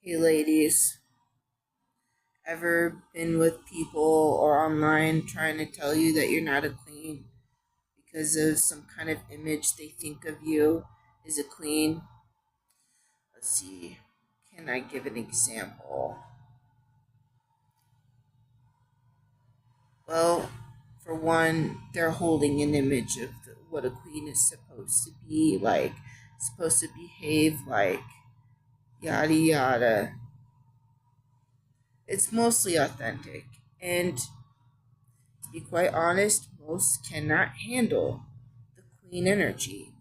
Hey ladies, ever been with people or online trying to tell you that you're not a queen because of some kind of image they think of you as a queen? Let's see, can I give an example? Well, for one, they're holding an image of what a queen is supposed to be like, supposed to behave like, yada yada. It's mostly authentic, and to be quite honest, most cannot handle the queen energy.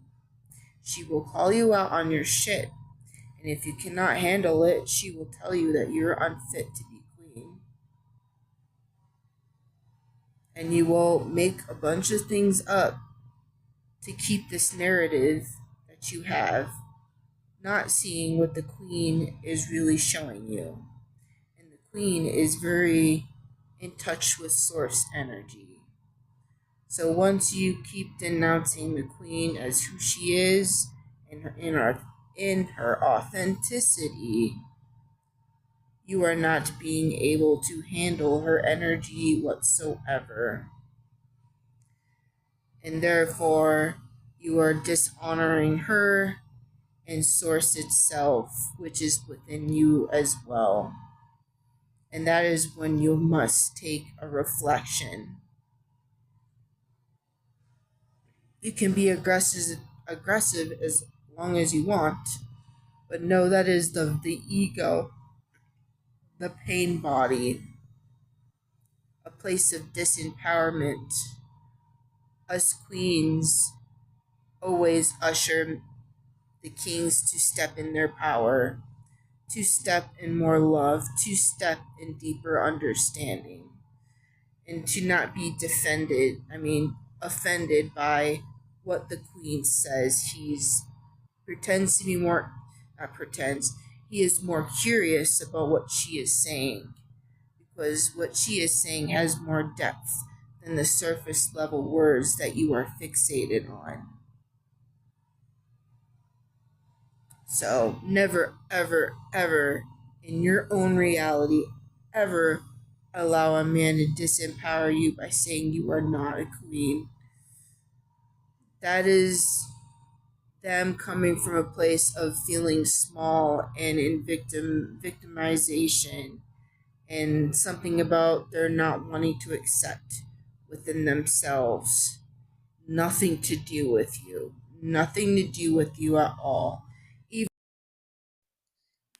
She will call you out on your shit, and if you cannot handle it, she will tell you that you're unfit to be queen. And you will make a bunch of things up to keep this narrative that you have, not seeing what the queen is really showing you. And the queen is very in touch with source energy. So once you keep denouncing the queen as who she is in her authenticity, you are not being able to handle her energy whatsoever. And therefore, you are dishonoring her and source itself, which is within you as well. And that is when you must take a reflection. You can be aggressive as long as you want, but no, that is the ego, the pain body, a place of disempowerment. Us queens always usher the kings to step in their power, to step in more love, to step in deeper understanding, and to not be offended by what the queen says. He's pretends to be more, not pretends, he is more curious about what she is saying, because what she is saying has more depth than the surface level words that you are fixated on. So never, ever, ever in your own reality, ever allow a man to disempower you by saying you are not a queen. That is them coming from a place of feeling small and in victimization, and something about they're not wanting to accept within themselves. Nothing to do with you. Nothing to do with you at all.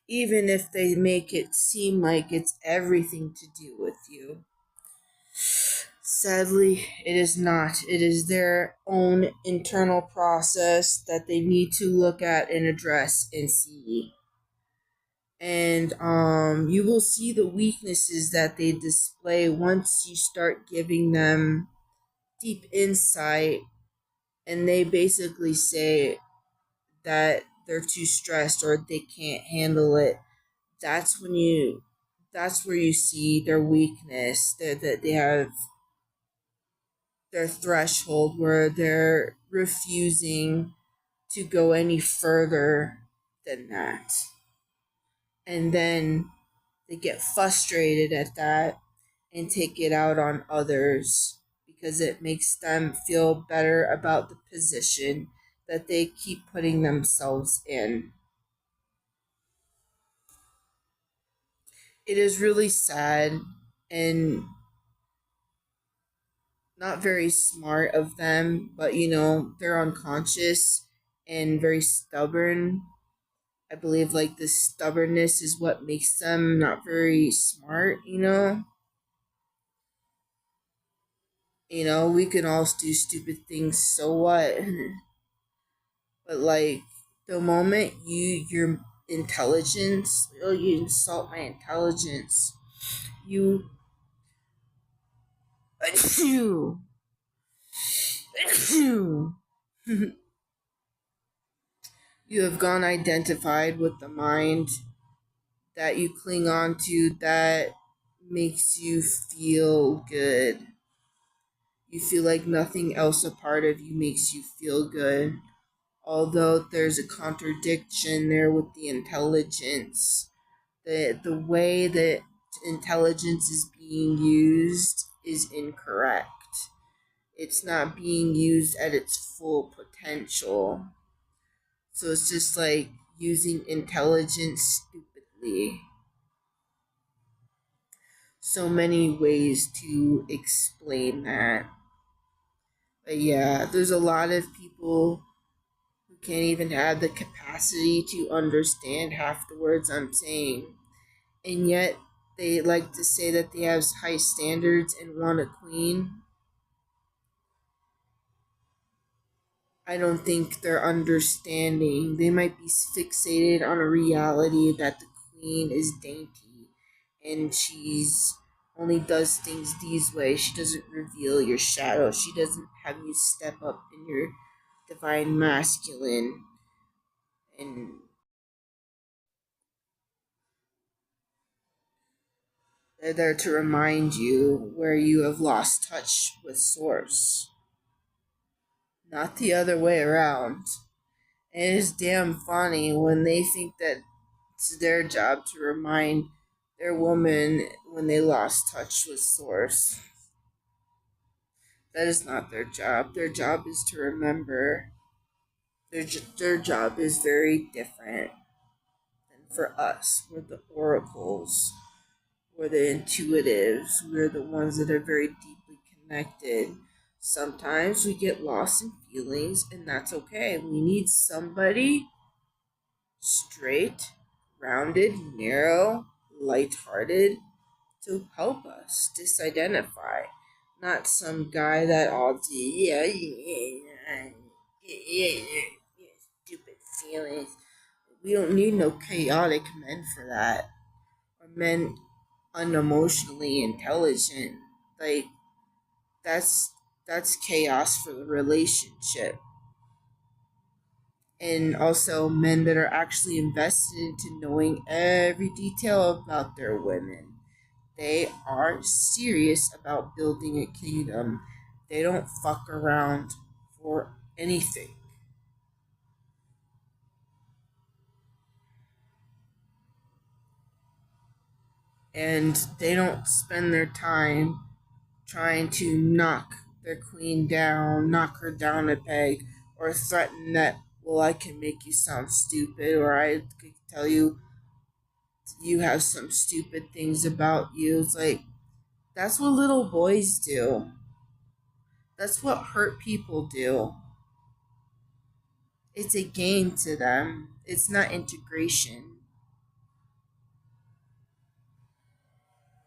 Even if they make it seem like it's everything to do with you. Sadly, it is not. It is their own internal process that they need to look at and address and see. And you will see the weaknesses that they display once you start giving them deep insight, and they basically say that they're too stressed or they can't handle it. That's when you that's where you see their weakness, that they have their threshold where they're refusing to go any further than that. And then they get frustrated at that and take it out on others because it makes them feel better about the position that they keep putting themselves in. It is really sad and not very smart of them, but they're unconscious and very stubborn. I believe like the stubbornness is what makes them not very smart. We can all do stupid things, so what? But like the moment your intelligence, you insult my intelligence, you you have gone identified with the mind that you cling on to that makes you feel good. You feel like nothing else a part of you makes you feel good. Although there's a contradiction there with the intelligence. The way that intelligence is being used is incorrect. It's not being used at its full potential. So it's just like using intelligence stupidly. So many ways to explain that. But yeah, there's a lot of people who can't even have the capacity to understand half the words I'm saying. And yet they like to say that they have high standards and want a queen. I don't think they're understanding. They might be fixated on a reality that the queen is dainty and she's only does things these ways. She doesn't reveal your shadow. She doesn't have you step up in your divine masculine, and they're there to remind you where you have lost touch with source, not the other way around. And it's damn funny when they think that it's their job to remind their woman when they lost touch with source. That is not their job. Their job is to remember. Their job is very different than for us. We're the oracles. We're the intuitives. We're the ones that are very deeply connected. Sometimes we get lost in feelings, and that's okay. We need somebody straight, rounded, narrow, lighthearted to help us disidentify. Not some guy that all stupid feelings. We don't need no chaotic men for that. Or men unemotionally intelligent. Like that's that's chaos for the relationship. And also men that are actually invested into knowing every detail about their women. They are serious about building a kingdom. They don't fuck around for anything. And they don't spend their time trying to knock their queen down, knock her down a peg, or threaten that, well, I can make you sound stupid, or I could tell you you have some stupid things about you. It's like, that's what little boys do. That's what hurt people do. It's a game to them. It's not integration.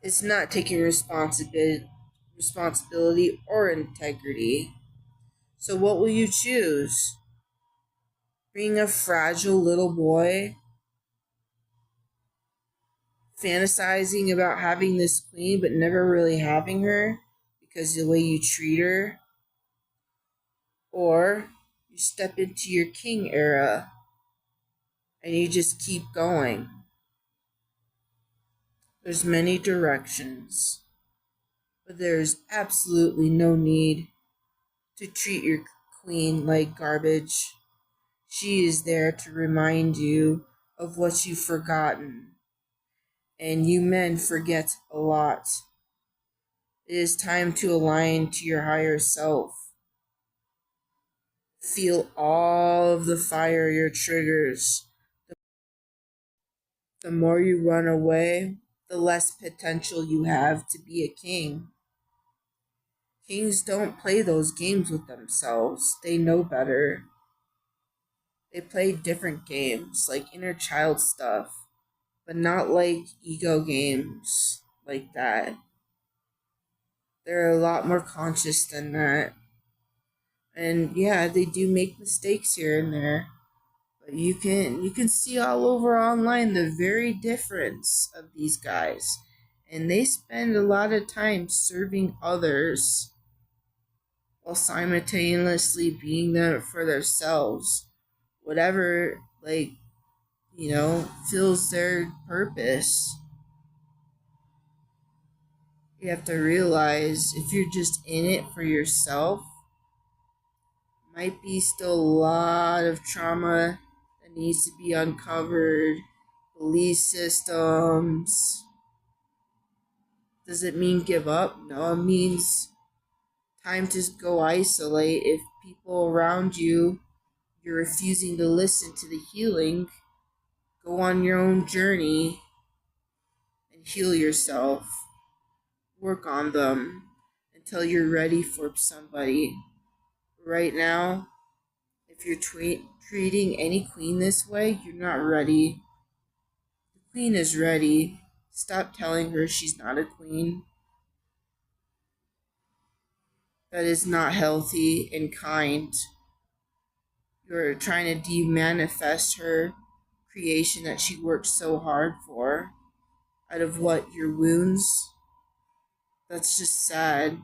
It's not taking responsibility or integrity. So what will you choose? Being a fragile little boy, fantasizing about having this queen but never really having her because of the way you treat her? Or you step into your king era and you just keep going. There's many directions, but there's absolutely no need to treat your queen like garbage. She is there to remind you of what you've forgotten. And you men forget a lot. It is time to align to your higher self. Feel all of the fire your triggers. The more you run away, the less potential you have to be a king. Kings don't play those games with themselves. They know better. They play different games, like inner child stuff, but not like ego games like that. They're a lot more conscious than that. And yeah, they do make mistakes here and there. But you can see all over online the very difference of these guys. And they spend a lot of time serving others while simultaneously being there for themselves. Whatever, like, fills their purpose. You have to realize if you're just in it for yourself, might be still a lot of trauma that needs to be uncovered, a belief systems. Does it mean give up? No, it means time to go isolate. If people around you, you're refusing to listen to the healing, go on your own journey and heal yourself. Work on them until you're ready for somebody. Right now, if you're treating any queen this way, you're not ready. The queen is ready. Stop telling her she's not a queen. That is not healthy and kind. You're trying to de-manifest her creation that she worked so hard for out of what, your wounds? That's just sad.